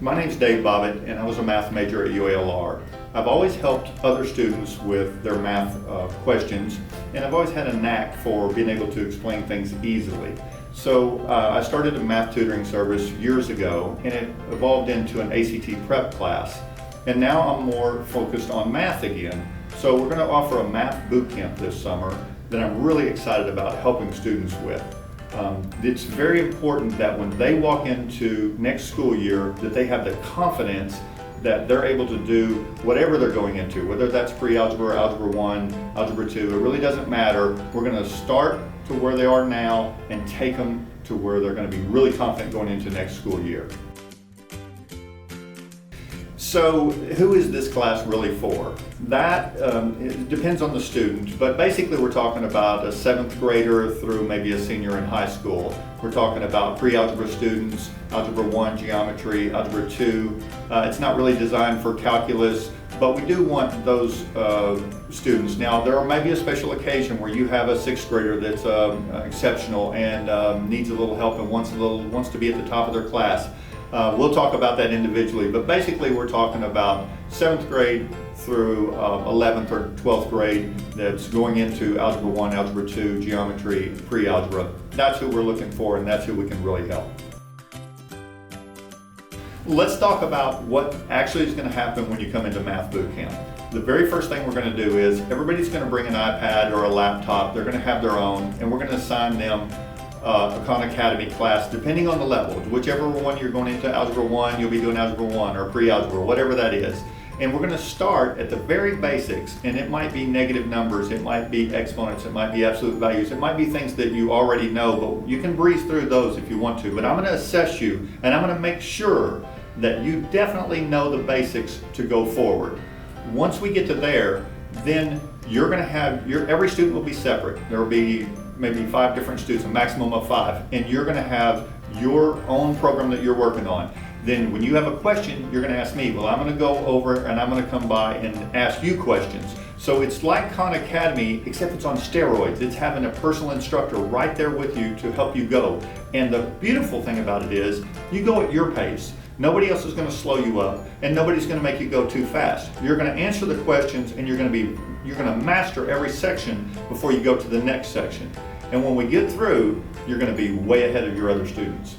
My name's Dave Bobbitt, and I was a math major at UALR. I've always helped other students with their math questions, and I've always had a knack for being able to explain things easily. So I started a math tutoring service years ago, and it evolved into an ACT prep class. And now I'm more focused on math again. So we're going to offer a math boot camp this summer that I'm really excited about helping students with. It's very important that when they walk into next school year that they have the confidence that they're able to do whatever they're going into, whether that's pre-algebra, algebra 1, algebra 2, it really doesn't matter. We're going to start to where they are now and take them to where they're going to be really confident going into next school year. So who is this class really for? That it depends on the student, but basically we're talking about a 7th grader through maybe a senior in high school. We're talking about pre-algebra students, algebra 1, geometry, algebra 2. It's not really designed for calculus, but we do want those students. Now there may be a special occasion where you have a 6th grader that's exceptional and needs a little help and wants to be at the top of their class. We'll talk about that individually, but basically we're talking about 7th grade through 11th or 12th grade that's going into algebra 1, algebra 2, geometry, pre-algebra. That's who we're looking for, and that's who we can really help. Let's talk about what actually is going to happen when you come into Math Boot Camp. The very first thing we're going to do is everybody's going to bring an iPad or a laptop. They're going to have their own, and we're going to assign them a Khan Academy class depending on the level. Whichever one you're going into, algebra 1, you'll be doing algebra 1 or pre-algebra, whatever that is. And we're going to start at the very basics, and it might be negative numbers, it might be exponents, it might be absolute values, it might be things that you already know, but you can breeze through those if you want to. But I'm going to assess you, and I'm going to make sure that you definitely know the basics to go forward. Once we get to there, then you're going to have every student will be separate. There will be maybe 5 different students, a maximum of 5, and you're going to have your own program that you're working on. Then when you have a question, you're going to ask me. Well, I'm going to go over and I'm going to come by and ask you questions. So it's like Khan Academy, except it's on steroids. It's having a personal instructor right there with you to help you go. And the beautiful thing about it is you go at your pace. Nobody else is going to slow you up, and nobody's going to make you go too fast. You're going to answer the questions, and you're going to master every section before you go to the next section. And when we get through, you're going to be way ahead of your other students.